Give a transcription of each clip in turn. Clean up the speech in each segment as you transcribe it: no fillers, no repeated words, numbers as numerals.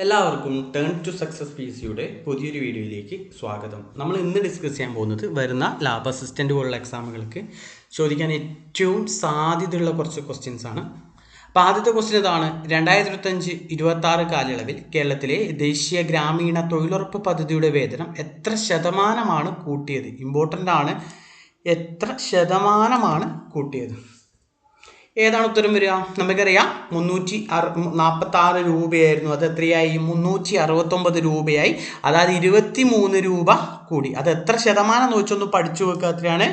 എല്ലാവർക്കും turn to success P സിയുടെ പുതിയൊരു വീഡിയോയിലേക്ക് സ്വാഗതം. നമ്മൾ ഇന്ന് ഡിസ്കസ് ചെയ്യാൻ പോകുന്നത് വരുന്ന ലാബ് അസിസ്റ്റൻ്റ് പോലുള്ള എക്സാമുകൾക്ക് ചോദിക്കാൻ ഏറ്റവും സാധ്യതയുള്ള കുറച്ച് ക്വസ്റ്റ്യൻസ് ആണ്. അപ്പോൾ ആദ്യത്തെ ക്വസ്റ്റ്യൻ ഇതാണ്: 2025-26 കാലയളവിൽ കേരളത്തിലെ ദേശീയ ഗ്രാമീണ തൊഴിലുറപ്പ് പദ്ധതിയുടെ വേതനം എത്ര ശതമാനമാണ് കൂട്ടിയത്? ഇമ്പോർട്ടൻ്റ് ആണ്, എത്ര ശതമാനമാണ് കൂട്ടിയത്? ഏതാണ് ഉത്തരം വരിക? നമുക്കറിയാം 346 രൂപയായിരുന്നു, അത് എത്രയായി? 369 രൂപയായി. അതായത് 23 രൂപ കൂടി. അത് എത്ര ശതമാനം എന്ന് വെച്ചൊന്ന് പഠിച്ചു വെക്കുക. എത്രയാണ്?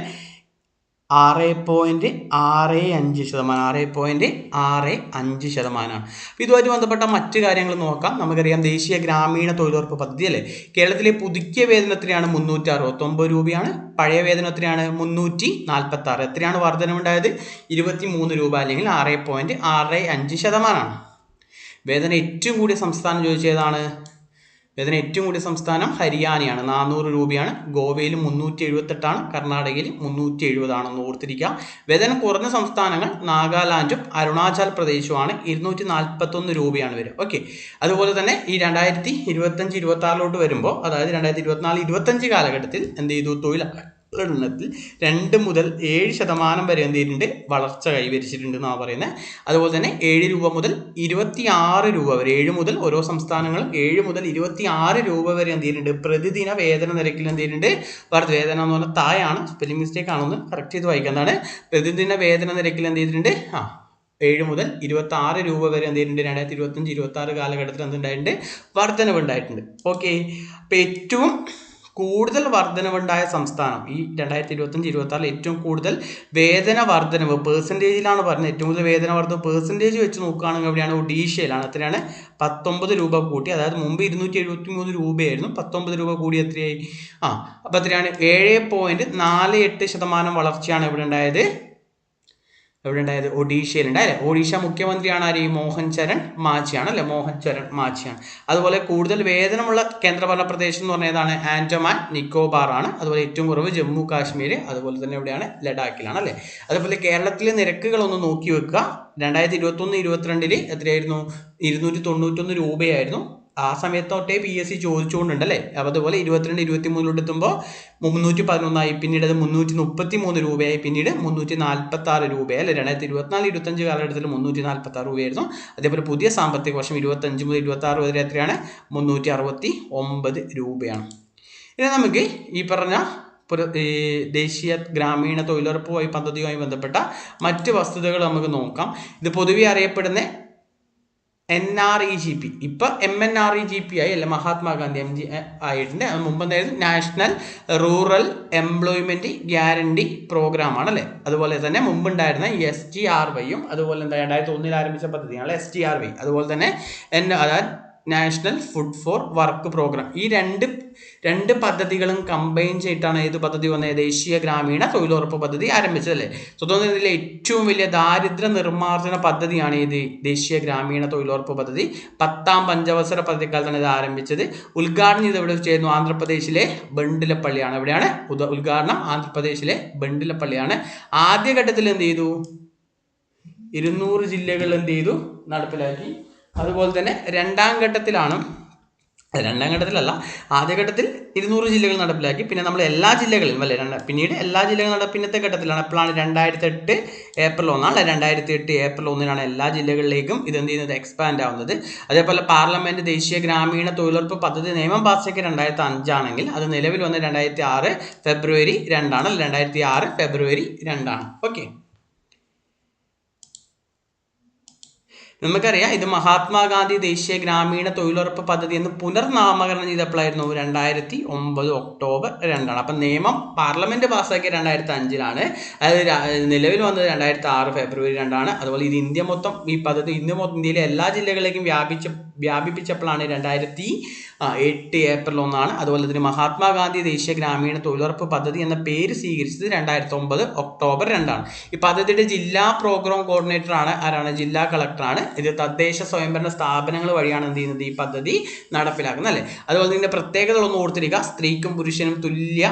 6.65%. 6.65%. അപ്പോൾ ഇതുമായിട്ട് ബന്ധപ്പെട്ട മറ്റു കാര്യങ്ങൾ നോക്കാം. നമുക്കറിയാം ദേശീയ ഗ്രാമീണ തൊഴിലുറപ്പ് പദ്ധതി അല്ലേ, കേരളത്തിലെ പുതുക്കിയ വേതനത്തിനാണ് 369 രൂപയാണ്. പഴയ വേതനത്തിനാണ് 346. എത്രയാണ് വർധനവുണ്ടായത്? 23 രൂപ അല്ലെങ്കിൽ 6.65%. വേതനം ഏറ്റവും കൂടിയ സംസ്ഥാനം ചോദിച്ചതാണ്. വേതനം ഏറ്റവും കൂടിയ സംസ്ഥാനം ഹരിയാനയാണ്, 400 രൂപയാണ്. ഗോവയിൽ 378ആണ്, കർണാടകയിൽ 370 ആണെന്ന് ഓർത്തിരിക്കുക. വേതനം കുറഞ്ഞ സംസ്ഥാനങ്ങൾ നാഗാലാൻഡും അരുണാചൽ പ്രദേശുമാണ്, 241 രൂപയാണ് വരിക. ഓക്കെ, അതുപോലെ തന്നെ ഈ 2025-26 വരുമ്പോൾ, അതായത് 2024-25 കാലഘട്ടത്തിൽ എന്ത് ചെയ്തു? തൊഴിലെണ്ണത്തിൽ 2 മുതൽ 7% വരെ എന്ത് ചെയ്തിട്ടുണ്ട്? വളർച്ച കൈവരിച്ചിട്ടുണ്ട് എന്നാണ് പറയുന്നത്. അതുപോലെ തന്നെ 7 രൂപ മുതൽ 26 രൂപ വരെ, 7 മുതൽ ഓരോ സംസ്ഥാനങ്ങളും 7 മുതൽ 26 രൂപ വരെ എന്ത് ചെയ്തിട്ടുണ്ട്? പ്രതിദിന വേതന നിരക്കിൽ എന്ത് ചെയ്തിട്ടുണ്ട്? വേതനം എന്ന് പറഞ്ഞാൽ താഴെയാണ്, സ്പെല്ലിംഗ് മിസ്റ്റേക്ക് ആണെന്ന് കറക്റ്റ് ചെയ്ത് വായിക്കുന്നതാണ്. പ്രതിദിന വേതന നിരക്കിൽ എന്ത് ചെയ്തിട്ടുണ്ട്? 7 മുതൽ 26 രൂപ വരെ എന്ത് ചെയ്തിട്ടുണ്ട്? 2025-26 കാലഘട്ടത്തിൽ എന്തുണ്ടായിട്ടുണ്ട്? വർധനവുണ്ടായിട്ടുണ്ട്. ഓക്കെ, അപ്പോൾ ഏറ്റവും കൂടുതൽ വർധനവുണ്ടായ സംസ്ഥാനം ഈ 2025-26 ഏറ്റവും കൂടുതൽ വേതന വർധനവ് പെർസെൻറ്റേജിലാണ് പറഞ്ഞത്. ഏറ്റവും കൂടുതൽ വേതന വർധനവ് പെർസെൻറ്റേജ് വെച്ച് നോക്കുകയാണെങ്കിൽ എവിടെയാണ്? ഒഡീഷയിലാണ്. എത്രയാണ്? 19 രൂപ കൂട്ടി. അതായത് മുമ്പ് 273 രൂപയായിരുന്നു, 19 രൂപ കൂടി എത്രയായി? അപ്പോൾ എത്രയാണ്? 7.48% വളർച്ചയാണ് എവിടെ ഉണ്ടായത്? ഒഡീഷയിലുണ്ടായി അല്ലേ. ഒഡീഷ മുഖ്യമന്ത്രിയാണ് ആര്? മോഹൻ ചരൺ മാച്ചിയാണ് അല്ലെ, മോഹൻ ചരൺ മാച്ചിയാണ്. അതുപോലെ കൂടുതൽ വേതനമുള്ള കേന്ദ്രഭരണ പ്രദേശം എന്ന് പറഞ്ഞതാണ് ആൻഡമാൻ നിക്കോബാർ ആണ്. അതുപോലെ ഏറ്റവും കുറവ് ജമ്മു കാശ്മീർ, അതുപോലെ തന്നെ എവിടെയാണ്? ലഡാക്കിലാണ് അല്ലേ. അതുപോലെ കേരളത്തിലെ നിരക്കുകളൊന്ന് നോക്കി വെക്കുക. 2021-22 എത്രയായിരുന്നു? 291 രൂപയായിരുന്നു. ആ സമയത്ത് തൊട്ടേ PSC ചോദിച്ചുകൊണ്ടുണ്ടല്ലേ. അപ്പോൾ അതുപോലെ 22-23 എത്തുമ്പോൾ 311ആയി, പിന്നീട് അത് 333 രൂപയായി, പിന്നീട് 346 രൂപയായി അല്ലെ. 2024-25 കാലഘട്ടത്തിൽ 346 രൂപയായിരുന്നു. അതേപോലെ പുതിയ സാമ്പത്തിക വർഷം 25 മുതൽ 26 വരെ എത്രയാണ്? 369 രൂപയാണ്. ഇനി നമുക്ക് ഈ പറഞ്ഞ ദേശീയ ഗ്രാമീണ തൊഴിലുറപ്പ് പദ്ധതിയുമായി ബന്ധപ്പെട്ട മറ്റ് വസ്തുതകൾ നമുക്ക് നോക്കാം. ഇത് പൊതുവെ അറിയപ്പെടുന്ന NREGP, ഇപ്പൊ MNREGP ആയി അല്ലെ, മഹാത്മാഗാന്ധി MG ആയിട്ടുണ്ട്. അത് മുമ്പ് എന്തായിരുന്നു? National rural employment guarantee programme ആണ് അല്ലെ. അതുപോലെ തന്നെ മുമ്പുണ്ടായിരുന്ന SGRYയും അതുപോലെ എന്താ 2001 ആരംഭിച്ച പദ്ധതിയാണ് SGRY. അതുപോലെ തന്നെ അതായത് national food for work programme. ഈ രണ്ട് പദ്ധതികളും കമ്പൈൻ ചെയ്തിട്ടാണ് ഏത് പദ്ധതി വന്നത്? ദേശീയ ഗ്രാമീണ തൊഴിലുറപ്പ് പദ്ധതി ആരംഭിച്ചത് അല്ലേ. സ്വതന്ത്ര ഇന്ത്യയിലെ ഏറ്റവും വലിയ ദാരിദ്ര്യ നിർമ്മാർജ്ജന പദ്ധതിയാണ് ഏത്? ദേശീയ ഗ്രാമീണ തൊഴിലുറപ്പ് പദ്ധതി. 10ാം പഞ്ചവത്സര പദ്ധതിക്കാലത്താണ് ഇത് ആരംഭിച്ചത്. ഉദ്ഘാടനം ചെയ്ത് എവിടെ ചെയ്യുന്നു? ആന്ധ്രാപ്രദേശിലെ ബണ്ടിലപ്പള്ളിയാണ്. എവിടെയാണ് ഉദ്ഘാടനം? ആന്ധ്രാപ്രദേശിലെ ബണ്ടിലപ്പള്ളിയാണ്. ആദ്യഘട്ടത്തിൽ എന്ത് ചെയ്തു? 200 ജില്ലകൾ എന്ത് ചെയ്തു? നടപ്പിലാക്കി. അതുപോലെ തന്നെ രണ്ടാം ഘട്ടത്തിലല്ല, ആദ്യഘട്ടത്തിൽ 200 ജില്ലകൾ നടപ്പിലാക്കി. പിന്നെ നമ്മൾ എല്ലാ ജില്ലകളിലും അല്ലെ, പിന്നീട് എല്ലാ ജില്ലകളും പിന്നത്തെ ഘട്ടത്തിലാണ്. എപ്പോഴാണ്? 2008 ഏപ്രിൽ 1 അല്ലെ. 2008 ഏപ്രിൽ 1 എല്ലാ ജില്ലകളിലേക്കും ഇത് എന്ത് ചെയ്യുന്നത്? എക്സ്പാൻഡ് ആവുന്നത്. അതേപോലെ പാർലമെന്റ് ദേശീയ ഗ്രാമീണ തൊഴിലുറപ്പ് പദ്ധതി നിയമം പാസ്സാക്കിയ 2005 ആണെങ്കിൽ അത് നിലവിൽ വന്ന 2006 ഫെബ്രുവരി 2 ആണ്. 2006 ഫെബ്രുവരി 2 ആണ്. ഓക്കെ, നമുക്കറിയാം ഇത് മഹാത്മാഗാന്ധി ദേശീയ ഗ്രാമീണ തൊഴിലുറപ്പ് പദ്ധതി എന്ന് പുനർനാമകരണം ചെയ്തപ്പോഴായിരുന്നു? 2009 ഒക്ടോബർ 2 ആണ്. അപ്പം നിയമം പാർലമെന്റ് പാസ്സാക്കിയ 2005 അത് നിലവിൽ വന്നത് 2006 ഫെബ്രുവരി 2 ആണ്. അതുപോലെ ഇത് ഈ പദ്ധതി ഇന്ത്യയിലെ എല്ലാ ജില്ലകളിലേക്കും വ്യാപിപ്പിച്ചപ്പോഴാണ് 2008 ഏപ്രിൽ 1 ആണ്. അതുപോലെ തന്നെ മഹാത്മാഗാന്ധി ദേശീയ ഗ്രാമീണ തൊഴിലുറപ്പ് പദ്ധതി എന്ന പേര് സ്വീകരിച്ചത് 2009 ഒക്ടോബർ 2 ആണ്. ഈ പദ്ധതിയുടെ ജില്ലാ പ്രോഗ്രാം കോർഡിനേറ്റർ ആരാണ്? ജില്ലാ കളക്ടറാണ്. ഇത് തദ്ദേശ സ്വയംഭരണ സ്ഥാപനങ്ങൾ വഴിയാണ് എന്ത് ചെയ്യുന്നത്? ഈ പദ്ധതി നടപ്പിലാക്കുന്നത് അല്ലേ. അതുപോലെ ഇതിന്റെ പ്രത്യേകതകളൊന്നും ഓർത്തിരിക്കുക. സ്ത്രീക്കും പുരുഷനും തുല്യ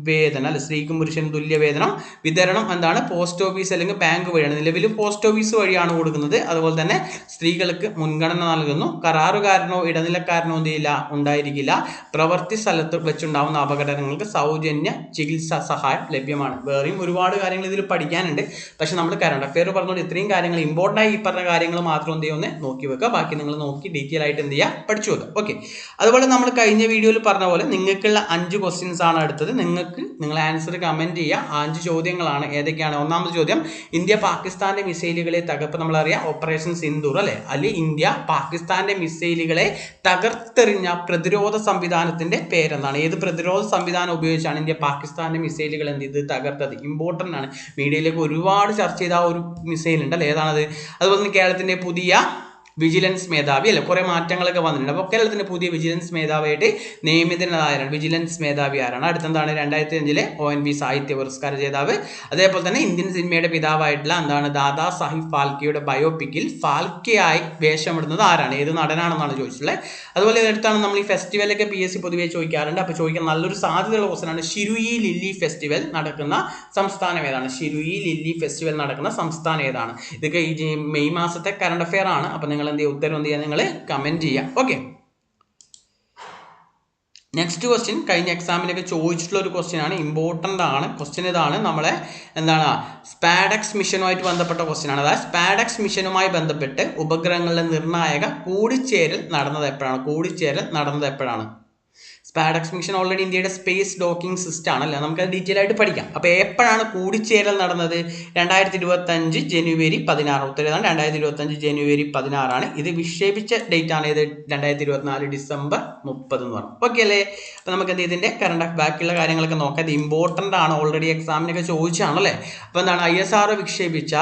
വേതനം അല്ലെ, സ്ത്രീക്കും പുരുഷനും തുല്യ വേതനം. വിതരണം എന്താണ്? പോസ്റ്റ് ഓഫീസ് അല്ലെങ്കിൽ ബാങ്ക് വഴിയാണ്. നിലവിൽ പോസ്റ്റ് ഓഫീസ് വഴിയാണ് കൊടുക്കുന്നത്. അതുപോലെ തന്നെ സ്ത്രീകൾക്ക് മുൻഗണന നൽകുന്നു. കരാറുകാരനോ ഇടനിലക്കാരനോ എന്ത് ചെയ്യില്ല ഉണ്ടായിരിക്കില്ല. പ്രവൃത്തി സ്ഥലത്ത് വെച്ചുണ്ടാവുന്ന അപകടങ്ങൾക്ക് സൗജന്യ ചികിത്സാ സഹായം ലഭ്യമാണ്. വേറെയും ഒരുപാട് കാര്യങ്ങൾ ഇതിൽ പഠിക്കാനുണ്ട്. പക്ഷെ നമ്മൾ കറണ്ട് അഫെയർ പറഞ്ഞുകൊണ്ട് ഇത്രയും കാര്യങ്ങൾ ഇമ്പോർട്ടൻ്റ് ആയി ഈ പറഞ്ഞ കാര്യങ്ങൾ മാത്രം എന്ത് ചെയ്യുമെന്ന് നോക്കി വെക്കുക. ബാക്കി നിങ്ങൾ നോക്കി ഡീറ്റെയിൽ ആയിട്ട് എന്ത് ചെയ്യുക പഠിച്ചു വെക്കുക. ഓക്കെ, അതുപോലെ നമ്മൾ കഴിഞ്ഞ വീഡിയോയിൽ പറഞ്ഞ പോലെ നിങ്ങൾക്കുള്ള 5 ക്വസ്റ്റ്യൻസ് ആണ് അടുത്തത്. നിങ്ങൾ ആൻസർ കമൻറ്റ് ചെയ്യുക. 5 ചോദ്യങ്ങളാണ്. ഏതൊക്കെയാണ്? ഒന്നാമത്തെ ചോദ്യം, ഇന്ത്യ പാകിസ്ഥാന്റെ മിസൈലുകളെ തകർപ്പ്, നമ്മളറിയാം ഓപ്പറേഷൻ സിന്ദൂർ അല്ലെ, അല്ലെങ്കിൽ ഇന്ത്യ പാകിസ്ഥാന്റെ മിസൈലുകളെ തകർത്തെറിഞ്ഞ പ്രതിരോധ സംവിധാനത്തിന്റെ പേരെന്താണ്? ഏത് പ്രതിരോധ സംവിധാനം ഉപയോഗിച്ചാണ് ഇന്ത്യ പാകിസ്ഥാന്റെ മിസൈലുകൾ എന്ത് ചെയ്ത് തകർത്തത്? ഇമ്പോർട്ടൻ്റ് ആണ്. മീഡിയയിലേക്ക് ഒരുപാട് ചർച്ച ചെയ്ത ഒരു മിസൈൽ ഉണ്ട് അല്ലേ, ഏതാണത്? അതുപോലെ തന്നെ കേരളത്തിന്റെ പുതിയ വിജിലൻസ് മേധാവി അല്ലെ, കുറെ മാറ്റങ്ങളൊക്കെ വന്നിട്ടുണ്ട്. അപ്പോൾ കേരളത്തിന്റെ പുതിയ വിജിലൻസ് മേധാവിയായിട്ട് നിയമിതനായാണ്. വിജിലൻസ് മേധാവി ആരാണ്? അടുത്തെന്താണ്? 2005 ONV സാഹിത്യ പുരസ്കാര ജേതാവ്. അതേപോലെ തന്നെ ഇന്ത്യൻ സിനിമയുടെ പിതാവായിട്ടുള്ള എന്താണ് ദാദാ സാഹിബ് ഫാൽക്കെയുടെ ബയോപിക്കിൽ ഫാൽക്കെയായി വേഷമിടുന്നത് ആരാണ്? ഏത് നടനാണെന്നാണ് ചോദിച്ചിട്ടുള്ളത്. അതുപോലെ അടുത്താണ് നമ്മൾ ഈ ഫെസ്റ്റിവലൊക്കെ PSC പൊതുവെ ചോദിക്കാറുണ്ട്. അപ്പോൾ ചോദിക്കാൻ നല്ലൊരു സാധ്യതയുള്ള ക്വസ്റ്റനാണ്. ഷിരുയി ലില്ലി ഫെസ്റ്റിവൽ നടക്കുന്ന സംസ്ഥാനം ഏതാണ്? ഷിരുയി ലില്ലി ഫെസ്റ്റിവൽ നടക്കുന്ന സംസ്ഥാനം ഏതാണ്? ഇതൊക്കെ ഈ മെയ് മാസത്തെ കറണ്ട് അഫെയർ ആണ്. അപ്പോൾ നിങ്ങൾ എന്ത് ചെയ്യുക, ഉത്തരം എന്ത് ചെയ്യുക, നിങ്ങൾ കമൻറ്റ് ചെയ്യുക. ഓക്കെ, നെക്സ്റ്റ് ക്വസ്റ്റ്യൻ കഴിഞ്ഞ എക്സാമിനൊക്കെ ചോദിച്ചിട്ടുള്ള ഒരു ക്വസ്റ്റ്യൻ ആണ്. ഇമ്പോർട്ടൻ്റ് ആണ് ക്വസ്റ്റ്യൻ. ഇതാണ് നമ്മളെ എന്താണ് സ്പാഡക്സ് മിഷനുമായിട്ട് ബന്ധപ്പെട്ട ക്വസ്റ്റ്യൻ ആണ്. അതായത് സ്പാഡക്സ് മിഷനുമായി ബന്ധപ്പെട്ട് ഉപഗ്രഹങ്ങളുടെ നിർണായക കൂടിച്ചേരൽ നടന്നത് എപ്പോഴാണ്? സ്പാഡക്സ് മിഷൻ ഓൾറെഡി ഇന്ത്യയുടെ സ്പേസ് ഡോക്കിംഗ് സിസ്റ്റം ആണല്ലോ, നമുക്കത് ഡീറ്റെയിൽ ആയിട്ട് പഠിക്കാം. അപ്പോൾ എപ്പോഴാണ് കൂടിച്ചേരൽ നടന്നത്? 2025 ജനുവരി 16. ഉത്തരം 2025 ജനുവരി 16 ഇത് വിക്ഷേപിച്ച ഡേറ്റ് ആണ്. ഇത് 2024 ഡിസംബർ 30 എന്ന് പറഞ്ഞു. ഓക്കെ അല്ലേ? അപ്പോൾ നമുക്ക് എന്ത് ഇതിൻ്റെ കറണ്ട് ബാക്കിയുള്ള കാര്യങ്ങളൊക്കെ നോക്കാം. ഇത് ഇമ്പോർട്ടൻ്റ് ആണ്, ഓൾറെഡി എക്സാമിനൊക്കെ ചോദിച്ചാണല്ലേ. അപ്പോൾ എന്താണ് ISRO വിക്ഷേപിച്ച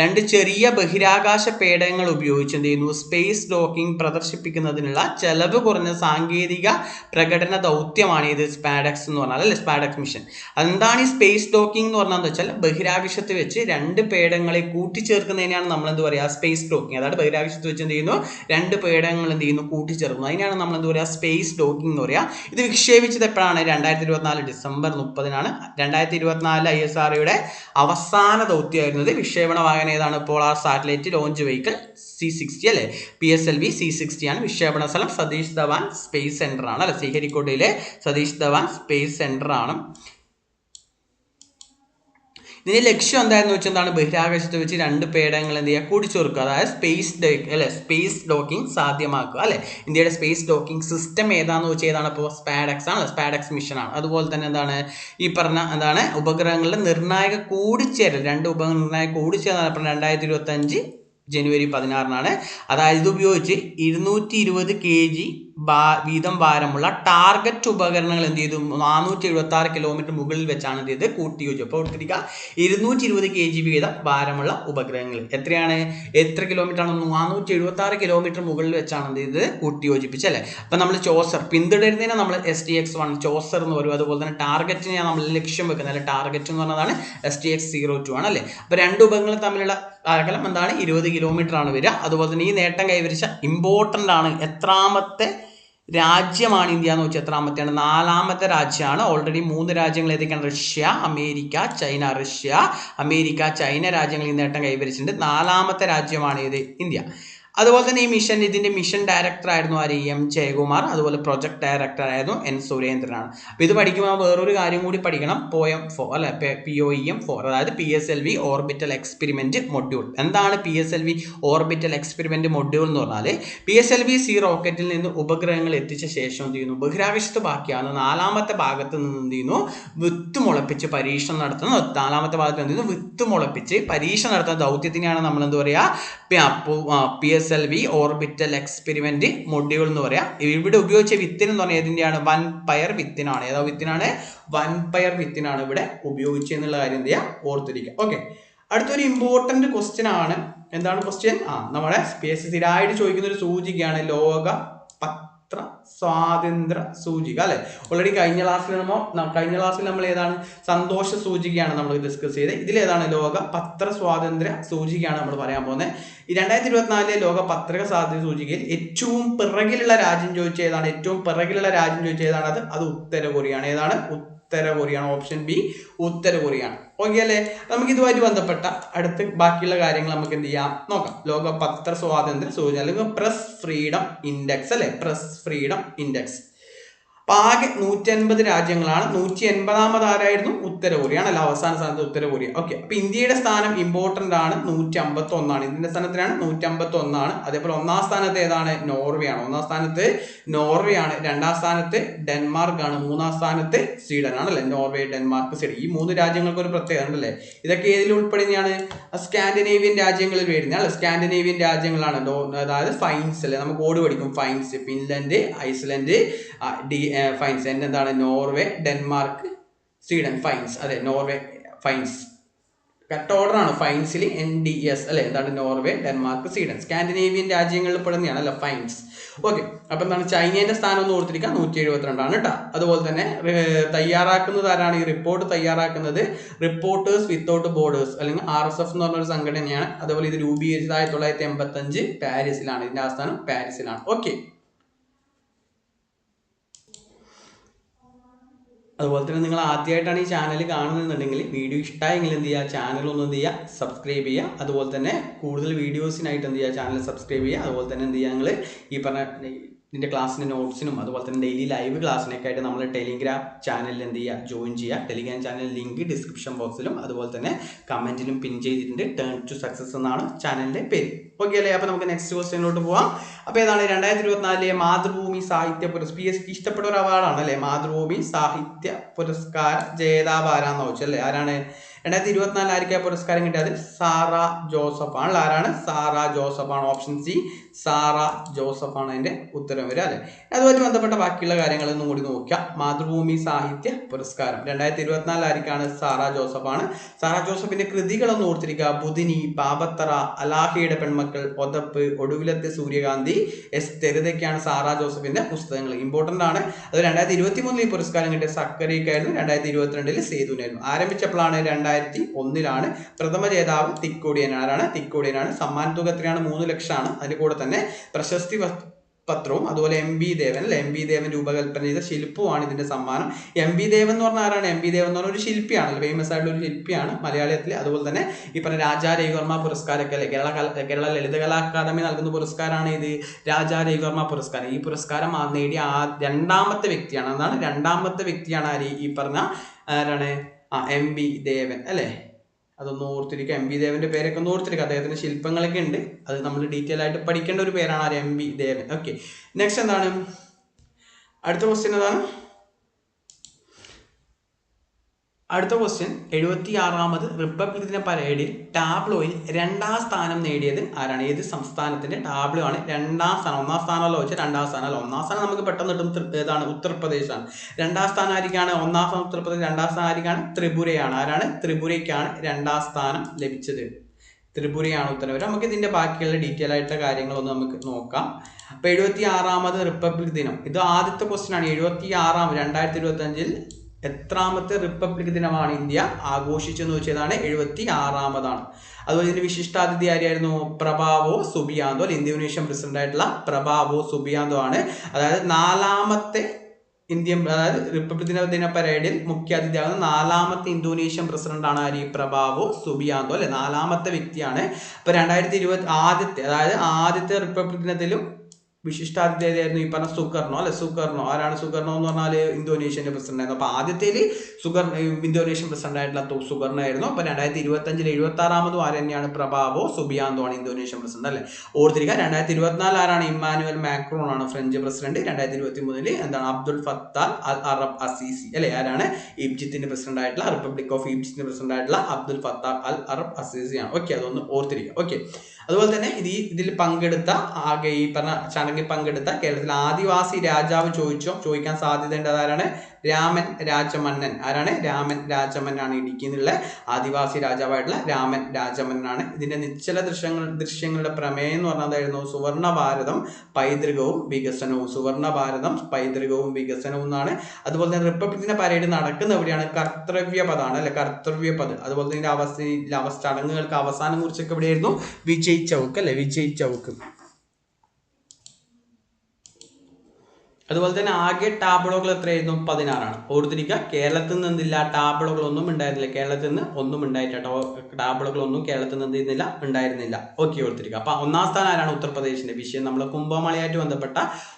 2 ചെറിയ ബഹിരാകാശ പേടകങ്ങൾ ഉപയോഗിച്ച് എന്ത് ചെയ്യുന്നു? സ്പേസ് ഡോക്കിംഗ് പ്രദർശിപ്പിക്കുന്നതിനുള്ള ചെലവ് കുറഞ്ഞ സാങ്കേതിക പ്രകടന ദൗത്യമാണ് ഇത് സ്പാഡക്സ് എന്ന് പറഞ്ഞാൽ അല്ലെ, സ്പാഡക്സ് മിഷൻ. എന്താണ് ഈ സ്പേസ് ഡോക്കിംഗ് എന്ന് പറഞ്ഞാൽ വെച്ചാൽ ബഹിരാകാശത്ത് വെച്ച് 2 പേടകങ്ങളെ കൂട്ടിച്ചേർക്കുന്നതിനാണ് നമ്മൾ എന്ത് പറയുക, സ്പേസ് ഡോക്കിംഗ്. അതായത് ബഹിരാകാശത്ത് വെച്ച് എന്ത് ചെയ്യുന്നു? 2 പേടകങ്ങൾ എന്ത് ചെയ്യുന്നു? കൂട്ടിച്ചേർക്കുന്നു. അതിനാണ് നമ്മൾ എന്ത് പറയുക, സ്പേസ് ഡോക്കിംഗ് എന്ന് പറയുക. ഇത് വിക്ഷേപിച്ചത് എപ്പോഴാണ്? 2024 ഡിസംബർ 30. 2024 ISROയുടെ അവസാന ദൗത്യമായിരുന്നത്. വിക്ഷേപണ വാഹനം ഏതാണ്? Polar satellite launch vehicle C60 അല്ലെ, PSLV C60 ആണ്. വിക്ഷേപണ സ്ഥലം സതീഷ് ധവാൻ സ്പേസ് സെന്റർ ആണ് അല്ലെ, ശ്രീഹരിക്കോട്ടയിലെ സതീഷ് ധവാൻ സ്പേസ് സെന്റർ ആണ്. ഇതിന്റെ ലക്ഷ്യം എന്താണെന്ന് വെച്ചാൽ എന്താണ്? ബഹിരാകാശത്ത് വെച്ച് 2 പേടകങ്ങൾ എന്ത് ചെയ്യുക? കൂടിച്ചേർക്കുക. അതായത് സ്പേസ് ഡോക്കിംഗ് സാധ്യമാക്കുക അല്ലെ. ഇന്ത്യയുടെ സ്പേസ് ഡോക്കിംഗ് സിസ്റ്റം ഏതാണെന്ന് വെച്ചാൽ ഏതാണ്? ഇപ്പോൾ സ്പാഡക്സ് ആണ്, സ്പാഡക്സ് മിഷൻ ആണ്. അതുപോലെ തന്നെ എന്താണ് ഈ പറഞ്ഞ എന്താണ് ഉപഗ്രഹങ്ങളുടെ നിർണായക കൂടിച്ചേരൽ, 2 ഉപഗ്രഹ നിർണായക കൂടിച്ചേരൽ 2025 ജനുവരി 16. അതായത് ഇത് ഉപയോഗിച്ച് 220 kg വീതം ഭാരമുള്ള ടാർഗറ്റ് ഉപകരണങ്ങൾ എന്ത് ചെയ്തു? 476 കിലോമീറ്റർ മുകളിൽ വെച്ചാണ് എന്ത് ചെയ്ത് കൂട്ടിയോജിച്ചത്. അപ്പോൾ ഓർത്തിരിക്കുക, 220 kg വീതം ഭാരമുള്ള ഉപഗ്രഹങ്ങൾ എത്ര കിലോമീറ്റർ ആണ്? 476 കിലോമീറ്റർ മുകളിൽ വെച്ചാണ് എന്ത് ചെയ്ത് കൂട്ടിയോജിപ്പിച്ചല്ലേ. അപ്പം നമ്മൾ ചോസർ പിന്തുടരുന്നതിനെ നമ്മൾ STX-1 ചോസർ എന്ന് പറയും. അതുപോലെ തന്നെ ടാർഗറ്റിനെ നമ്മൾ ലക്ഷ്യം വെക്കുന്നത് അല്ലെ, ടാർഗറ്റ് എന്ന് പറഞ്ഞതാണ് STX-02 ആണ് അല്ലേ. അപ്പോൾ 2 ഉപഗ്രഹങ്ങൾ തമ്മിലുള്ള അകലം എന്താണ്? 20 കിലോമീറ്റർ ആണ് വരിക. അതുപോലെ തന്നെ ഈ നേട്ടം കൈവരിച്ച ഇമ്പോർട്ടൻ്റ് ആണ്. എത്രാമത്തെ രാജ്യമാണ് ഇന്ത്യ എന്ന് വെച്ചാൽ എത്രാമത്തെയാണ്? 4ാമത്തെ രാജ്യമാണ്. ഓൾറെഡി 3 രാജ്യങ്ങൾ ഏതൊക്കെയാണ്? റഷ്യ, അമേരിക്ക, ചൈന രാജ്യങ്ങൾ ഈ നേട്ടം കൈവരിച്ചിട്ടുണ്ട്. 4ാമത്തെ രാജ്യമാണ് ഇത് ഇന്ത്യ. അതുപോലെ തന്നെ ഇതിന്റെ മിഷൻ ഡയറക്ടർ ആയിരുന്നു ആര്? M ജയകുമാർ. അതുപോലെ പ്രൊജക്ട് ഡയറക്ടർ ആയിരുന്നു N സുരേന്ദ്രനാണ്. അപ്പോൾ ഇത് പഠിക്കുമ്പോൾ വേറൊരു കാര്യം കൂടി പഠിക്കണം, POEM-4 അല്ലെ, POEM-4 അതായത് PSLV ഓർബിറ്റൽ എക്സ്പെരിമെന്റ് മൊഡ്യൂൾ. എന്താണ് PSLV ഓർബിറ്റൽ എക്സ്പെരിമെന്റ് മൊഡ്യൂൾ എന്ന് പറഞ്ഞാൽ? PSLV-C റോക്കറ്റിൽ നിന്ന് ഉപഗ്രഹങ്ങൾ എത്തിച്ച ശേഷം എന്ത് ചെയ്യുന്നു? ബഹിരാകാശത്ത് ബാക്കിയാണ് 4ാമത്തെ ഭാഗത്ത് നിന്ന് എന്ത് ചെയ്യുന്നു? വിത്ത് മുളപ്പിച്ച് പരീക്ഷണം നടത്തുന്നു. 4ാമത്തെ ഭാഗത്ത് എന്ത് ചെയ്യുന്നു? വിത്ത് മുളപ്പിച്ച് പരീക്ഷണം നടത്തുന്ന ദൗത്യത്തിനെയാണ് നമ്മൾ എന്ത് പറയുക? PSLV ഓർബിറ്റൽ എക്സ്പെരിമെന്റ് മൊഡ്യൂൾ എന്ന് പറയാം. ഇവിടെ ഉപയോഗിച്ച വിത്തിന് എന്ന് പറഞ്ഞാൽ ഏതിൻ്റെയാണ്? വൻപയർ വിത്തിനാണ്. ഏതാ വിത്തിനാണ്? വൻപയർ വിത്തിനാണ് ഇവിടെ ഉപയോഗിച്ചെന്നുള്ള കാര്യം എന്ത് ചെയ്യുക? ഓർത്തിരിക്കുക. ഓക്കെ, അടുത്തൊരു ഇമ്പോർട്ടന്റ് ക്വസ്റ്റ്യൻ ആണ്. എന്താണ് ക്വസ്റ്റ്യൻ? നമ്മുടെ PSC സ്ഥിരമായിട്ട് ചോദിക്കുന്ന ഒരു സൂചികയാണ് ലോക പത്ര സ്വാതന്ത്ര്യ സൂചിക അല്ലെ. ഓൾറെഡി കഴിഞ്ഞ ക്ലാസ്സിൽ നമ്മൾ ഏതാണ്? സന്തോഷ സൂചികയാണ് നമ്മൾ ഡിസ്കസ് ചെയ്തത്. ഇതിലേതാണ്? ലോക പത്ര സ്വാതന്ത്ര്യ സൂചികയാണ് നമ്മൾ പറയാൻ പോകുന്നത്. ഈ 2024 ലോക പത്രക സ്വാതന്ത്ര്യ സൂചികയിൽ ഏറ്റവും പിറകിലുള്ള രാജ്യം ചോദിച്ച ഏതാണ്? അത് ഉത്തര കൊറിയയാണ്. ഏതാണ്? ഉത്തര കൊറിയ ആണ്. ഓപ്ഷൻ ബി ഉത്തര കൊറിയ ആണ്. ഓക്കെ അല്ലേ? നമുക്ക് ഇതുമായിട്ട് ബന്ധപ്പെട്ട അടുത്ത ബാക്കിയുള്ള കാര്യങ്ങൾ നമുക്ക് എന്ത് ചെയ്യാം നോക്കാം. ലോക പത്ര സ്വാതന്ത്ര്യ സൂചന അല്ലെങ്കിൽ പ്രസ് ഫ്രീഡം ഇൻഡെക്സ് അല്ലെ, പ്രസ് ഫ്രീഡം ഇൻഡെക്സ്. അപ്പൊ ആകെ 150 രാജ്യങ്ങളാണ്. 180 ആരായിരുന്നു? ഉത്തര കൊറിയ ആണല്ലോ, അവസാന സ്ഥാനത്ത് ഉത്തര കൊറിയ. ഓക്കെ, അപ്പൊ ഇന്ത്യയുടെ സ്ഥാനം ഇമ്പോർട്ടന്റ് ആണ്, 151 ഇന്ത്യയുടെ സ്ഥാനത്തിനാണ് 151. അതേപോലെ ഒന്നാം സ്ഥാനത്ത് ഏതാണ്? നോർവേ ആണ്. ഒന്നാം സ്ഥാനത്ത് നോർവേ ആണ്. രണ്ടാം സ്ഥാനത്ത് ഡെൻമാർക്ക് ആണ്. മൂന്നാം സ്ഥാനത്ത് സ്വീഡൻ ആണല്ലേ. നോർവേ, ഡെൻമാർക്ക്, സ്വീഡൻ, ഈ 3 രാജ്യങ്ങൾക്ക് ഒരു പ്രത്യേകത ഉണ്ടല്ലേ. ഇതൊക്കെ ഏതിൽ ഉൾപ്പെടുന്നതാണ്? സ്കാൻഡിനേവിയൻ രാജ്യങ്ങളിൽ വരുന്ന അല്ലെ, സ്കാൻഡിനേവിയൻ രാജ്യങ്ങളാണ്. അതായത് ഫൈൻസ് അല്ലെ, നമുക്ക് കോഡ് പഠിക്കും. Fines, Finland, Iceland, fines. എന്താണ്? Norway, Denmark, Sweden. ഫൈൻസ്, അതെ, നോർവേ ഫൈൻസ്. കറക്റ്റ് ഓർഡർ ആണ്. ഫൈൻസിൽ NDS അല്ലെ. എന്താണ്? നോർവേ, ഡെൻമാർക്ക്, സ്വീഡൻ, സ്കാൻഡിനേവിയൻ രാജ്യങ്ങളിൽ പെടുന്നതാണ് അല്ലെ ഫൈൻസ്. ഓക്കെ, അപ്പൊ എന്താണ്? ചൈനയുടെ സ്ഥാനം ഒന്ന് ഓർത്തിരിക്കുക, 172 ആണ് കേട്ടോ. അതുപോലെ തന്നെ തയ്യാറാക്കുന്നത് ആരാണ്? ഈ റിപ്പോർട്ട് തയ്യാറാക്കുന്നത് റിപ്പോർട്ടേഴ്സ് വിത്തൗട്ട് ബോർഡേഴ്സ് അല്ലെങ്കിൽ RSF എന്ന് പറഞ്ഞൊരു സംഘടനയാണ്. അതുപോലെ ഇത് രൂപീകരിച്ചത് 1985 പാരീസിലാണ്. ഇതിന്റെ ആസ്ഥാനം പാരീസിലാണ്. ഓക്കെ, അതുപോലെ തന്നെ നിങ്ങൾ ആദ്യമായിട്ടാണ് ഈ ചാനൽ കാണുന്നുണ്ടെങ്കിൽ വീഡിയോ ഇഷ്ടമായെങ്കിൽ എന്ത് ചെയ്യുക, ചാനൽ ഒന്ന് എന്ത് ചെയ്യുക, സബ്സ്ക്രൈബ് ചെയ്യുക. അതുപോലെ തന്നെ കൂടുതൽ വീഡിയോസിനായിട്ട് എന്ത് ചെയ്യുക, ചാനൽ സബ്സ്ക്രൈബ് ചെയ്യുക. അതുപോലെ തന്നെ എന്ത് ചെയ്യുക, നിങ്ങൾ ഈ പറഞ്ഞ ഇതിൻ്റെ ക്ലാസ്സിൻ്റെ നോട്ട്സിനും അതുപോലെ തന്നെ ഡെയിലി ലൈവ് ക്ലാസ്സിനൊക്കെ ആയിട്ട് നമ്മൾ ടെലിഗ്രാം ചാനലിൽ എന്ത് ചെയ്യുക, ജോയിൻ ചെയ്യുക. ടെലിഗ്രാം ചാനൽ ലിങ്ക് ഡിസ്ക്രിപ്ഷൻ ബോക്സിലും അതുപോലെ തന്നെ കമൻറ്റിലും പിൻ ചെയ്തിട്ടുണ്ട്. ടേൺ ടു സക്സസ് എന്നാണ് ചാനലിൻ്റെ പേര്. ഓക്കെ അല്ലേ? അപ്പോൾ നമുക്ക് നെക്സ്റ്റ് ക്വസ്റ്റ്യനിലോട്ട് പോവാം. അപ്പോൾ ഏതാണ്? 2024 മാതൃഭൂമി സാഹിത്യ പുരസ്കാരം. PSC ഇഷ്ടപ്പെട്ട ഒരു അവാർഡാണ് അല്ലേ, മാതൃഭൂമി സാഹിത്യ പുരസ്കാര ജേതാവ് ആരാന്ന് ചോദിച്ചല്ലേ. ആരാണ്? 2024 ആർക്കാണ് പുരസ്കാരം കിട്ടിയത്? സാറ ജോസഫ് ആണ്. ആരാണ്? സാറ ജോസഫ് ആണ്. ഓപ്ഷൻ സി, സാറ ജോസഫ് ആണ് അതിന്റെ ഉത്തരം വരിക അല്ലെ. അതുമായിട്ട് ബന്ധപ്പെട്ട ബാക്കിയുള്ള കാര്യങ്ങളൊന്നും കൂടി നോക്കാം. മാതൃഭൂമി സാഹിത്യ പുരസ്കാരം 2024 ആർക്കാണ്? സാറ ജോസഫ് ആണ്. സാറ ജോസഫിന്റെ കൃതികളൊന്നും ഓർത്തിരിക്കുക. ബുധിനി, പാപത്തറ, അലാഹയുടെ പെൺമക്കൾ, ഒതപ്പ്, ഒടുവിലത്തെ സൂര്യകാന്തി, എസ്തർ, ഇതൊക്കെയാണ് സാറ ജോസഫിന്റെ പുസ്തകങ്ങൾ. ഇമ്പോർട്ടന്റ് ആണ്. അത് 2023 ഈ പുരസ്കാരം കിട്ടിയ സക്കറിയക്കായിരുന്നു. 2022 സേതുനായിരുന്നു. ആരംഭിച്ചപ്പോഴാണ് 2001 പ്രഥമ ജേതാവ് തിക്കോടിയൻ. ആരാണ്? തിക്കോടിയനാണ്. സമ്മാന തുക എത്രയാണ്? 3 ലക്ഷമാണ്. അതിന്റെ കൂടെ തന്നെ പ്രശസ്തി പത്രവും അതുപോലെ MB ദേവൻ അല്ലെ, MB ദേവൻ രൂപകൽപ്പന ചെയ്ത ശില്പവുമാണ് ഇതിന്റെ സമ്മാനം. MB ദേവൻ എന്ന് പറഞ്ഞാൽ ആരാണ്? MB ദേവൻ എന്ന് പറഞ്ഞ ഒരു ശില്പിയാണ്, ഫേമസ് ആയിട്ടുള്ള ഒരു ശില്പിയാണ് മലയാളത്തിൽ. അതുപോലെ തന്നെ ഈ പറഞ്ഞ രാജാ രവിവർമ്മ പുരസ്കാരമൊക്കെ അല്ലെ, കേരള ലളിതകലാ അക്കാദമി നൽകുന്ന പുരസ്കാരമാണ് ഇത്, രാജാ രവിവർമ്മ പുരസ്കാരം. ഈ പുരസ്കാരം നേടിയ രണ്ടാമത്തെ വ്യക്തിയാണ്. എന്താണ്? രണ്ടാമത്തെ വ്യക്തിയാണ് ആര്? ഈ പറഞ്ഞ ആരാണ്? MB ദേവൻ അല്ലെ. അതൊന്ന് ഓർത്തിരിക്കുക. MB ദേവന്റെ പേരൊക്കെ ഒന്ന് ഓർത്തിരിക്കുക. അദ്ദേഹത്തിന്റെ ശില്പങ്ങളൊക്കെ ഉണ്ട്, അത് നമ്മൾ ഡീറ്റെയിൽ ആയിട്ട് പഠിക്കേണ്ട ഒരു പേരാണ് ആര്? MB ദേവൻ. ഓക്കെ, നെക്സ്റ്റ് എന്താണ്? അടുത്ത ക്വസ്റ്റ്യൻ എന്താണ്? അടുത്ത ക്വസ്റ്റ്യൻ 76ാമത് റിപ്പബ്ലിക് ദിന പരേഡിൽ ടാബ്ലോയിൽ 2ാം സ്ഥാനം നേടിയത് ആരാണ്? ഏത് സംസ്ഥാനത്തിന്റെ ടാബ്ലോ ആണ് 2ാം സ്ഥാനം? 1ാം സ്ഥാനമല്ലോ വെച്ചാൽ 2ാം സ്ഥാനം അല്ല. 1ാം സ്ഥാനം നമുക്ക് പെട്ടെന്ന് കിട്ടും. ഏതാണ്? ഉത്തർപ്രദേശാണ്. 2ാം സ്ഥാനം ആയിരിക്കാണ്? 1ാം സ്ഥാനം ഉത്തർപ്രദേശ്. 2ാം സ്ഥാനം ആയിരിക്കാണ്? ത്രിപുരയാണ്. ആരാണ്? ത്രിപുരയ്ക്കാണ് 2ാം സ്ഥാനം ലഭിച്ചത്. ത്രിപുരയാണ് ഉത്തരം വരിക. നമുക്ക് ഇതിന്റെ ബാക്കിയുള്ള ഡീറ്റെയിൽ ആയിട്ടുള്ള കാര്യങ്ങളൊന്ന് നമുക്ക് നോക്കാം. അപ്പൊ 76ാമത് റിപ്പബ്ലിക് ദിനം, ഇത് ആദ്യത്തെ ക്വസ്റ്റ്യൻ ആണ്. 76 2025 എത്രാമത്തെ റിപ്പബ്ലിക് ദിനമാണ് ഇന്ത്യ ആഘോഷിച്ചെന്ന് വെച്ചതാണ്? 76ാമതാണ്. അതുപോലെ ഇതിന്റെ വിശിഷ്ടാതിഥി ആരായിരുന്നു? പ്രഭാവോ സുബിയാന്തോ, ഇന്തോനേഷ്യൻ പ്രസിഡന്റ് ആയിട്ടുള്ള പ്രഭാവോ സുബിയാന്തോ ആണ്. അതായത് 4ാമത്തെ അതായത് റിപ്പബ്ലിക് ദിന പരേഡിൽ മുഖ്യ അതിഥിയാകുന്ന 4ാമത്തെ ഇന്തോനേഷ്യൻ പ്രസിഡന്റ് ആണ് ആര്? പ്രഭാവോ സുബിയാന്തോ അല്ലെ, 4ാമത്തെ വ്യക്തിയാണ്. അപ്പൊ 2020 ആദ്യത്തെ റിപ്പബ്ലിക് ദിനത്തിലും വിശിഷ്ടാതിഥിയായിരുന്നു ഈ പറഞ്ഞ സുകർണോ അല്ലെ. സുകർണോ ആരാണ്? സുകർണോ എന്ന് പറഞ്ഞാൽ ഇന്തോനേഷ്യന്റെ പ്രസിഡന്റ് ആയിരുന്നു. അപ്പൊ ആദ്യത്തേല് ഇന്തോനേഷ്യൻ പ്രസിഡന്റ് ആയിട്ടുള്ള സുകർണോ ആയിരുന്നു. അപ്പൊ 2025 76ാമതും ആര് തന്നെയാണ്? പ്രഭാവോ സുബിയാന്തോ ആണ് ഇന്തോനേഷ്യൻ പ്രസിഡന്റ് അല്ലെ. ഓർത്തിരിക്കുക. 2024 ആരാണ്? ഇമ്മാനുവൽ മാക്രോൺ ആണ് ഫ്രഞ്ച് പ്രസിഡന്റ്. 2023 എന്താണ്? അബ്ദുൽ ഫത്താഹ് അൽ അറബ് അസീസി അല്ലെ. ആരാണ്? ഈജിപ്തിന്റെ പ്രസിഡന്റ് ആയിട്ടുള്ള, റിപ്പബ്ലിക് ഓഫ് ഈജിപ്തിന്റെ പ്രസിഡന്റ് ആയിട്ടുള്ള അബ്ദുൽ ഫത്താഹ് അൽ അറബ് അസീസി ആണ്. ഓക്കെ, അതൊന്ന് ഓർത്തിരിക്കുക. ഓക്കെ, അതുപോലെ തന്നെ ഇതിൽ പങ്കെടുത്ത ആകെ ഈ പറഞ്ഞ ചടങ്ങിൽ പങ്കെടുത്ത കേരളത്തിലെ ആദിവാസി രാജാവ് ചോദിക്കാൻ സാധ്യതയുണ്ട്. അതാരാണ്? രാമൻ രാജമന്നൻ. ആരാണ്? രാമൻ രാജമന്നാണ്. ഇടുക്കിന്നുള്ള ആദിവാസി രാജാവായിട്ടുള്ള രാമൻ രാജമന്നാണ്. ഇതിന്റെ നിശ്ചല ദൃശ്യങ്ങളുടെ പ്രമേയം എന്ന് പറഞ്ഞതായിരുന്നു സുവർണ ഭാരതം പൈതൃകവും വികസനവും. സുവർണ ഭാരതം പൈതൃകവും വികസനവും എന്നാണ്. അതുപോലെ തന്നെ റിപ്പബ്ലിക് ദിന പരേഡ് നടക്കുന്ന എവിടെയാണ്? കർത്തവ്യപഥാണ് അല്ലെ, കർത്തവ്യപഥ്. അതുപോലെ തന്നെ ചടങ്ങുകൾക്ക് അവസാനം കുറിച്ചൊക്കെ എവിടെയായിരുന്നു? വിജയ് ചൗക്ക് അല്ലെ, വിജയ് ചൗക്ക്. അതുപോലെ തന്നെ ആകെ ടാബ്ലോകൾ എത്രയായിരുന്നു? 16 ഓർത്തിരിക്കുക. കേരളത്തിൽ നിന്നില്ല ടാബ്ലോകളൊന്നും ഉണ്ടായിരുന്നില്ല. കേരളത്തിൽ നിന്ന് ഒന്നും ഉണ്ടായിട്ടില്ല. ടാബ്ലോകളൊന്നും കേരളത്തിൽ നിന്ന് ഉണ്ടായിരുന്നില്ല. ഓക്കെ, ഓർത്തിരിക്കുക. അപ്പൊ ഒന്നാം സ്ഥാനം ആരാണ്? ഉത്തർപ്രദേശിന്റെ. വിഷയം നമ്മൾ കുംഭമേളയായിട്ട് ബന്ധപ്പെട്ട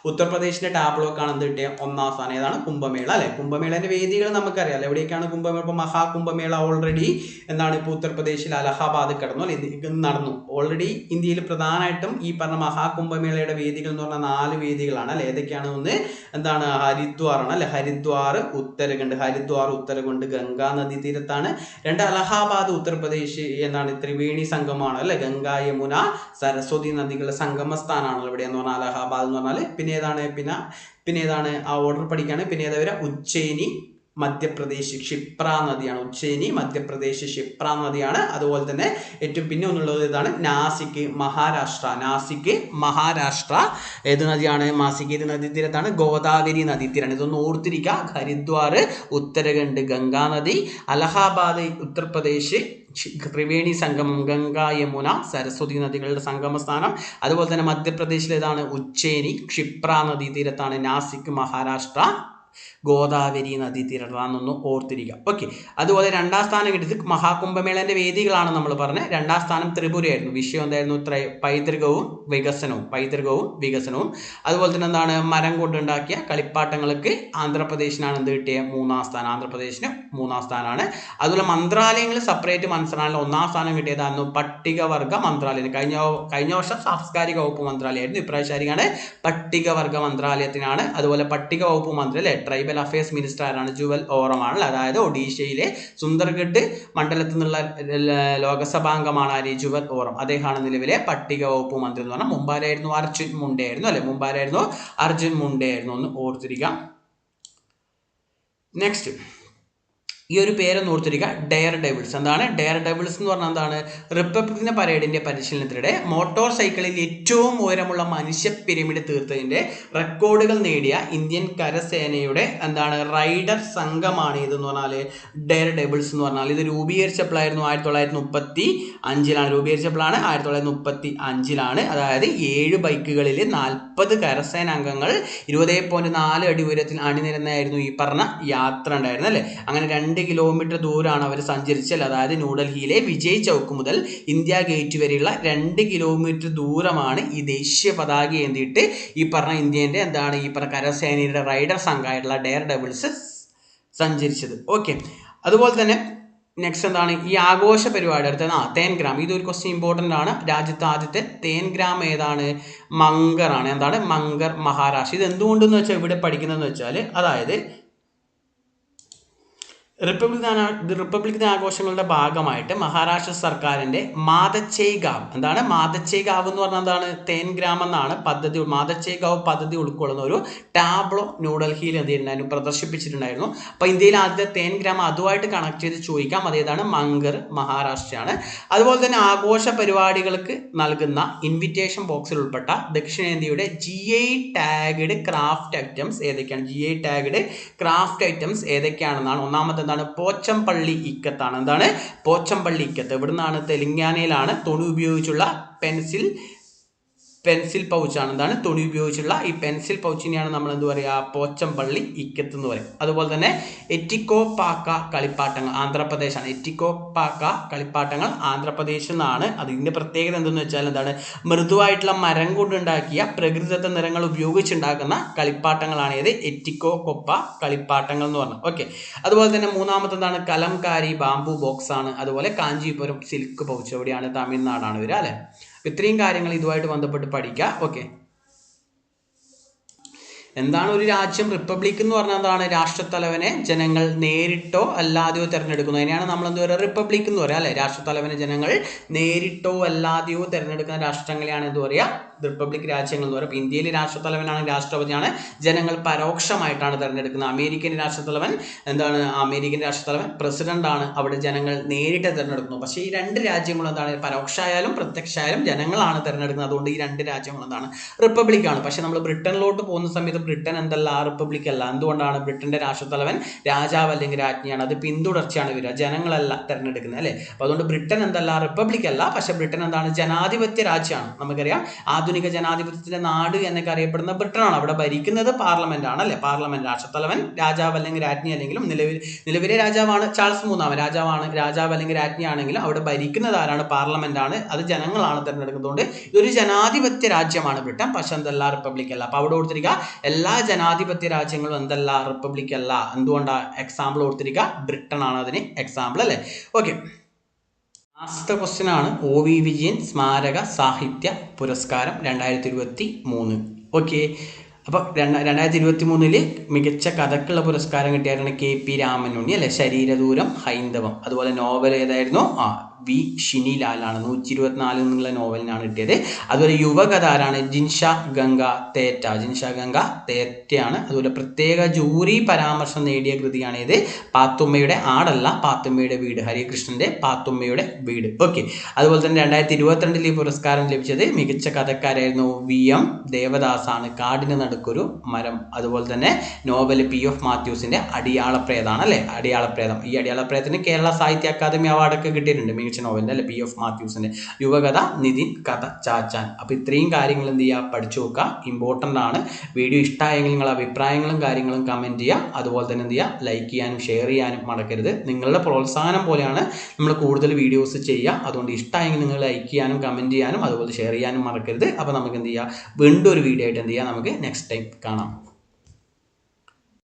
ഉത്തർപ്രദേശിന്റെ ടാബ്ലോക്കാണ് എന്ത് കിട്ടിയ ഒന്നാം സ്ഥാനം. ഏതാണ്? കുംഭമേള അല്ലെ. കുംഭമേളന്റെ വേദികൾ നമുക്കറിയാം. എവിടേക്കാണ് കുംഭമേള? ഇപ്പൊ മഹാകുംഭമേള ഓൾറെഡി എന്താണ് ഇപ്പൊ ഉത്തർപ്രദേശിൽ അലഹബാദ് കിടന്നു അല്ലെ, നടന്നു. ഓൾറെഡി ഇന്ത്യയിൽ പ്രധാനമായിട്ടും ഈ പറഞ്ഞ മഹാകുംഭമേളയുടെ വേദികൾ എന്ന് പറഞ്ഞാൽ 4 വേദികളാണ് അല്ലെ. ഏതൊക്കെയാണ്? ഒന്ന് എന്താണ്? ഹരിദ്വാർ ആണ് അല്ലെ. ഹരിദ്വാർ ഉത്തരാഖണ്ഡ്. ഹരിദ്വാർ ഉത്തരാഖണ്ഡ് ഗംഗാ നദീ തീരത്താണ്. 2 അലഹാബാദ് ഉത്തർപ്രദേശ് എന്താണ്? ത്രിവേണി സംഗമമാണ് അല്ലെ. ഗംഗ യമുന സരസ്വതി നദികളുടെ സംഗമ സ്ഥാനമാണല്ലോ ഇവിടെ എന്ന് പറഞ്ഞാൽ അലഹാബാദ് എന്ന് പറഞ്ഞാൽ. പിന്നെ ഏതാണ്? പിന്നെ ഏതാണ്? ആ ഓർഡർ പഠിക്കാണ്. പിന്നെ ഏതാ വരിക? ഉജ്ജയിനി മധ്യപ്രദേശ് ക്ഷിപ്ര നദിയാണ്. ഉജ്ജയിനി മധ്യപ്രദേശ് ക്ഷിപ്ര നദിയാണ്. അതുപോലെ തന്നെ ഏറ്റവും പിന്നെ ഒന്നുള്ളത് ഇതാണ് നാസിക് മഹാരാഷ്ട്ര. നാസിക് മഹാരാഷ്ട്ര ഏത് നദിയാണ്? നാസിക് ഏത് നദീതീരത്താണ്? ഗോദാവരി നദീതീരാണ്. ഇതൊന്ന് ഓർത്തിരിക്കുക. ഹരിദ്വാർ ഉത്തരാഖണ്ഡ് ഗംഗാ നദി, അലഹാബാദ് ഉത്തർപ്രദേശ് ത്രിവേണി സംഗമം ഗംഗ യമുന സരസ്വതി നദികളുടെ സംഗമ സ്ഥാനം. അതുപോലെ തന്നെ മധ്യപ്രദേശിൽ ഏതാണ്? ഉജ്ജയിനി ക്ഷിപ്ര നദീതീരത്താണ്. നാസിക് മഹാരാഷ്ട്ര ഗോദാവരി നദീതീരത്താണെന്നൊന്ന് ഓർത്തിരിക്കുക. ഓക്കെ, അതുപോലെ 2ാം സ്ഥാനം കിട്ടിയത് മഹാകുംഭമേളന്റെ വേദികളാണ് നമ്മൾ പറഞ്ഞത്. 2ാം സ്ഥാനം ത്രിപുരയായിരുന്നു. വിഷയം എന്തായിരുന്നു? പൈതൃകവും വികസനവും. അതുപോലെ തന്നെ എന്താണ്? മരം കൊണ്ടുണ്ടാക്കിയ കളിപ്പാട്ടങ്ങൾക്ക് ആന്ധ്രാപ്രദേശിനാണ് എന്ത് കിട്ടിയത്? 3ാം സ്ഥാനം. ആന്ധ്രാപ്രദേശിന് 3ാം സ്ഥാനമാണ്. അതുപോലെ മന്ത്രാലയങ്ങൾ സെപ്പറേറ്റ് മന്ത്രാലയം 1ാം സ്ഥാനം കിട്ടിയതായിരുന്നു പട്ടികവർഗ മന്ത്രാലയം. കഴിഞ്ഞ വർഷം സാംസ്കാരിക വകുപ്പ് മന്ത്രാലയമായിരുന്നു. ഇപ്രാവശ്യമാണ് പട്ടികവർഗ മന്ത്രാലയത്തിനാണ്. അതുപോലെ പട്ടിക വകുപ്പ് മന്ത്രി അല്ലെ, ട്രൈബൽ അഫയേഴ്സ് മിനിസ്റ്റർ ആരാണ്? ജുവൽ ഓറമാണ്. അതായത് ഒഡീഷയിലെ സുന്ദർഗഡ് മണ്ഡലത്തിൽ നിന്നുള്ള ലോകസഭാംഗമാണ് ആര്? ജുവൽ ഓറം. അദ്ദേഹമാണ് നിലവിലെ പട്ടിക വകുപ്പ് മന്ത്രി എന്ന് പറഞ്ഞാൽ. മുമ്പായിരുന്നു അർജുൻ മുണ്ടെ ആയിരുന്നു അല്ലെ. അർജുൻ മുണ്ടെ ആയിരുന്നു. ഒന്ന് ഓർത്തിരിക്കാം. നെക്സ്റ്റ് ഈ ഒരു പേരൊന്ന് ഓർത്തിരിക്കുക. Daredevils. എന്താണ് ഡെയർ ഡെവിൾസ് എന്ന് പറഞ്ഞാൽ? എന്താണ്? റിപ്പബ്ലിക് ദിന പരേഡിന്റെ പരിശീലനത്തിനിടെ മോട്ടോർ സൈക്കിളിൽ ഏറ്റവും ഉയരമുള്ള മനുഷ്യ പിരമിഡ് തീർത്തതിന്റെ റെക്കോർഡുകൾ നേടിയ ഇന്ത്യൻ കരസേനയുടെ എന്താണ് റൈഡർ സംഘമാണ് ഇതെന്ന് പറഞ്ഞാൽ ഡെയർ ഡെവിൾസ് എന്ന് പറഞ്ഞാൽ. ഇത് രൂപീകരിച്ചപ്പോഴായിരുന്നു 1935 രൂപീകരിച്ചപ്പോഴാണ് 1935. അതായത് 7 ബൈക്കുകളിൽ 40 കരസേന അംഗങ്ങൾ 20.4 അടി ഉയരത്തിൽ അണിനിരന്നായിരുന്നു ഈ പറഞ്ഞ യാത്ര ഉണ്ടായിരുന്നു അല്ലെ. അങ്ങനെ 2 കിലോമീറ്റർ ദൂരമാണ് അവർ സഞ്ചരിച്ചത്. അതായത് ന്യൂഡൽഹിയിലെ വിജയ് ചൗക്ക് മുതൽ ഇന്ത്യ ഗേറ്റ് വരെയുള്ള 2 കിലോമീറ്റർ ദൂരമാണ് ഈ ദേശീയ പതാക ഏന്തിയിട്ട് ഈ പറഞ്ഞ ഇന്ത്യൻ്റെ എന്താണ് ഈ പറഞ്ഞ കരസേനയുടെ റൈഡർ സംഘമായിട്ടുള്ള ഡെയർ ഡെവിൾസ് സഞ്ചരിച്ചത്. ഓക്കെ, അതുപോലെ തന്നെ നെക്സ്റ്റ് എന്താണ്? ഈ ആഘോഷ പരിപാടി അടുത്തത് തേൻ ഗ്രാം. ഇതൊരു ക്വസ്റ്റ്യൻ ഇമ്പോർട്ടൻ്റ് ആണ്. രാജ്യത്തെ ആദ്യത്തെ തേൻ ഗ്രാം ഏതാണ്? മങ്കറാണ്. എന്താണ്? മങ്കർ, മഹാരാഷ്ട്ര. ഇത് എന്തുകൊണ്ടെന്ന് വെച്ചാൽ ഇവിടെ പഠിക്കുന്നതെന്ന് വെച്ചാൽ അതായത് റിപ്പബ്ലിക് ദിനാഘോഷങ്ങളുടെ ഭാഗമായിട്ട് മഹാരാഷ്ട്ര സർക്കാരിന്റെ മാതച്ചേയ് ഗാവ്. എന്താണ് മാതച്ചേയ് ഗാവ് എന്ന് പറഞ്ഞാൽ? എന്താണ്? തേൻ ഗ്രാം എന്നാണ് പദ്ധതി. മാതച്ചേയ് ഗാവ് പദ്ധതി ഉൾക്കൊള്ളുന്ന ഒരു ടാബ്ലോ ന്യൂഡൽഹിയിൽ എന്ത് ചെയ്യുന്നുണ്ടായിരുന്നു? പ്രദർശിപ്പിച്ചിട്ടുണ്ടായിരുന്നു. അപ്പോൾ ഇന്ത്യയിൽ ആദ്യത്തെ തേൻ ഗ്രാം അതുമായിട്ട് കണക്ട് ചെയ്ത് ചോദിക്കാം. അതേതാണ്? മങ്കർ, മഹാരാഷ്ട്രയാണ്. അതുപോലെ തന്നെ ആഘോഷ പരിപാടികൾക്ക് നൽകുന്ന ഇൻവിറ്റേഷൻ ബോക്സിൽ ഉൾപ്പെട്ട ദക്ഷിണേന്ത്യയുടെ GI ടാഗ്ഡ് ക്രാഫ്റ്റ് ഐറ്റംസ് ഏതൊക്കെയാണ്? GI ടാഗ്ഡ് ക്രാഫ്റ്റ് ഐറ്റംസ് ഏതൊക്കെയാണെന്നാണ്. ഒന്നാമത്തെ എന്താണ്? പോച്ചംപള്ളി ഇക്കത്താണ്. എന്താണ്? പോച്ചംപള്ളി ഇക്കത്ത്. ഇവിടുന്നാണ്? തെലങ്കാനയിലാണ്. തുണി ഉപയോഗിച്ചുള്ള പെൻസിൽ പൗച്ചാണ്. എന്താണ്? തുണി ഉപയോഗിച്ചുള്ള ഈ പെൻസിൽ പൗച്ചിനെയാണ് നമ്മൾ എന്ത് പറയുക? പോച്ചംപള്ളി ഇക്കത്ത് എന്ന് പറയും. അതുപോലെ തന്നെ എറ്റിക്കോപാക്ക കളിപ്പാട്ടങ്ങൾ ആന്ധ്രാപ്രദേശാണ്. എറ്റിക്കോപാക്ക കളിപ്പാട്ടങ്ങൾ ആന്ധ്രാപ്രദേശിൽ നിന്നാണ്. അതിൻ്റെ പ്രത്യേകത എന്തെന്ന് വെച്ചാൽ എന്താണ്? മൃദുവായിട്ടുള്ള മരം കൊണ്ടുണ്ടാക്കിയ പ്രകൃതിദത്ത നിറങ്ങൾ ഉപയോഗിച്ചുണ്ടാക്കുന്ന കളിപ്പാട്ടങ്ങളാണ് ഏത്? എറ്റിക്കോകൊപ്പ കളിപ്പാട്ടങ്ങൾ എന്ന് പറഞ്ഞത്. ഓക്കെ, അതുപോലെ തന്നെ മൂന്നാമത്തെ എന്താണ്? കലംകാരി ബാംബു ബോക്സ് ആണ്. അതുപോലെ കാഞ്ചീപുരം സിൽക്ക് പൗച്ച്. എവിടെയാണ്? തമിഴ്നാടാണ് വരിക അല്ലെ. ഇത്രയും കാര്യങ്ങൾ ഇതുമായിട്ട് ബന്ധപ്പെട്ട് പഠിക്കുക. ഓക്കെ, എന്താണ് ഒരു രാജ്യം? റിപ്പബ്ലിക് എന്ന് പറഞ്ഞാൽ എന്താണ്? രാഷ്ട്രത്തലവനെ ജനങ്ങൾ നേരിട്ടോ അല്ലാതെയോ തിരഞ്ഞെടുക്കുന്നു. അതിനെയാണ് നമ്മൾ എന്ത് പറയുക? റിപ്പബ്ലിക് എന്ന് പറയുക അല്ലെ. രാഷ്ട്രത്തലവനെ ജനങ്ങൾ നേരിട്ടോ അല്ലാതെയോ തിരഞ്ഞെടുക്കുന്ന രാഷ്ട്രങ്ങളെയാണ് എന്ത് പറയുക? റിപ്പബ്ലിക് രാജ്യങ്ങൾ എന്ന് പറയുക. ഇപ്പോൾ ഇന്ത്യയിലെ രാഷ്ട്രത്തലവനാണ് രാഷ്ട്രപതിയാണ്. ജനങ്ങൾ പരോക്ഷമായിട്ടാണ് തിരഞ്ഞെടുക്കുന്നത്. അമേരിക്കൻ രാഷ്ട്രത്തലവൻ എന്താണ്? അമേരിക്കൻ രാഷ്ട്രത്തലവൻ പ്രസിഡന്റ് ആണ്. അവിടെ ജനങ്ങൾ നേരിട്ട് തിരഞ്ഞെടുക്കുന്നു. പക്ഷേ ഈ 2 രാജ്യങ്ങളും എന്താണ്? പരോക്ഷമായാലും പ്രത്യക്ഷമായാലും ജനങ്ങളാണ് തിരഞ്ഞെടുക്കുന്നത്. അതുകൊണ്ട് ഈ 2 രാജ്യങ്ങളും എന്താണ്? റിപ്പബ്ലിക്കാണ്. പക്ഷേ നമ്മൾ ബ്രിട്ടനിലോട്ട് പോകുന്ന സമയത്ത് ബ്രിട്ടൻ എന്തല്ല? റിപ്പബ്ലിക് അല്ല. എന്തുകൊണ്ടാണ്? ബ്രിട്ടന്റെ രാഷ്ട്രത്തലവൻ രാജാവ് അല്ലെങ്കിൽ രാജ്ഞിയാണ്. അത് പിന്തുടർച്ചയാണ് വരിക. ജനങ്ങളല്ല തിരഞ്ഞെടുക്കുന്നത് അല്ലേ. അപ്പോൾ അതുകൊണ്ട് ബ്രിട്ടൻ എന്തല്ല? റിപ്പബ്ലിക് അല്ല. പക്ഷേ ബ്രിട്ടൻ എന്താണ്? ജനാധിപത്യ രാജ്യമാണ്. നമുക്കറിയാം ആധുനിക ആധുനിക ജനാധിപത്യത്തിന്റെ നാട് എന്നൊക്കെ അറിയപ്പെടുന്ന ബ്രിട്ടനാണ്. അവിടെ ഭരിക്കുന്നത് പാർലമെന്റ് ആണ് അല്ലെ. പാർലമെന്റ് രാഷ്ട്രത്തലവൻ രാജാവ് അല്ലെങ്കിൽ രാജ്ഞി ആണെങ്കിലും നിലവിലെ രാജാവാണ് ചാൾസ് മൂന്നാമൻ രാജാവ് അല്ലെങ്കിൽ രാജ്ഞി ആണെങ്കിലും അവിടെ ഭരിക്കുന്നത് ആരാണ്? പാർലമെന്റ് ആണ്. അത് ജനങ്ങളാണ് തിരഞ്ഞെടുക്കുന്നതുകൊണ്ട് ഇതൊരു ജനാധിപത്യ രാജ്യമാണ് ബ്രിട്ടൻ. പക്ഷെ എന്തല്ല, റിപ്പബ്ലിക് അല്ല. അപ്പൊ അവിടെ കൊടുത്തിരിക്കുക എല്ലാ ജനാധിപത്യ രാജ്യങ്ങളും എന്തല്ല, റിപ്പബ്ലിക് അല്ല. എന്തുകൊണ്ടാ? എക്സാമ്പിൾ കൊടുത്തിരിക്കുക ബ്രിട്ടൻ ആണ് അതിന് എക്സാമ്പിൾ അല്ലേ. ഓക്കെ, ലാസ്റ്റത്തെ ക്വസ്റ്റ്യൻ ആണ് OV വിജയൻ സ്മാരക സാഹിത്യ പുരസ്കാരം 2023. ഓക്കെ, അപ്പോൾ 2023 മികച്ച കഥക്കുള്ള പുരസ്കാരം കിട്ടിയായിരുന്നു KP രാമനുണ്ണി അല്ലെ. ശരീരദൂരം, ഹൈന്ദവം. അതുപോലെ നോവൽ ഏതായിരുന്നു? V ഷിനിലാലാണ്. 124 എന്നുള്ള നോവലിനാണ് കിട്ടിയത്. അതുപോലെ യുവകഥ ആരാണ്? ജിൻഷ ഗംഗ തേറ്റയാണ്. അതുപോലെ പ്രത്യേക ജൂറി പരാമർശം നേടിയ കൃതിയാണ് ഇത്? പാത്തുമ്മയുടെ ആടല്ല, പാത്തുമ്മയുടെ വീട്. ഹരികൃഷ്ണന്റെ പാത്തുമ്മയുടെ വീട്. ഓക്കെ, അതുപോലെ തന്നെ 2022 ഈ പുരസ്കാരം ലഭിച്ചത് മികച്ച കഥക്കാരായിരുന്നു VM ദേവദാസാണ്. കാടിന് നടുക്കൊരു മരം. അതുപോലെ തന്നെ നോവൽ PF മാത്യൂസിന്റെ അടിയാളപ്രേതാണ് അല്ലെ. അടിയാളപ്രേതം. ഈ അടിയാളപ്രേതത്തിന് കേരള സാഹിത്യ അക്കാദമി അവാർഡൊക്കെ കിട്ടിയിട്ടുണ്ട് മികച്ച നോവലിന്റെ അല്ലെ. PF മാത്യൂസിന്റെ. യുവകഥ നിതിൻ കഥ ചാച്ചാൻ. അപ്പൊ ഇത്രയും കാര്യങ്ങൾ എന്ത് ചെയ്യുക? പഠിച്ചു നോക്കുക. ഇമ്പോർട്ടൻ്റ് ആണ്. വീഡിയോ ഇഷ്ടമായെങ്കിൽ നിങ്ങൾ അഭിപ്രായങ്ങളും കാര്യങ്ങളും കമന്റ് ചെയ്യുക. അതുപോലെ തന്നെ എന്ത് ചെയ്യുക? ലൈക്ക് ചെയ്യാനും ഷെയർ ചെയ്യാനും മറക്കരുത്. നിങ്ങളുടെ പ്രോത്സാഹനം പോലെയാണ് നമ്മൾ കൂടുതൽ വീഡിയോസ് ചെയ്യുക. അതുകൊണ്ട് ഇഷ്ടമായെങ്കിൽ നിങ്ങൾ ലൈക്ക് ചെയ്യാനും കമന്റ് ചെയ്യാനും അതുപോലെ ഷെയർ ചെയ്യാനും മറക്കരുത്. അപ്പോൾ നമുക്ക് എന്ത് ചെയ്യുക? വീണ്ടും ഒരു വീഡിയോ ആയിട്ട് എന്ത് ചെയ്യുക? നമുക്ക് നെക്സ്റ്റ് ടൈം കാണാം.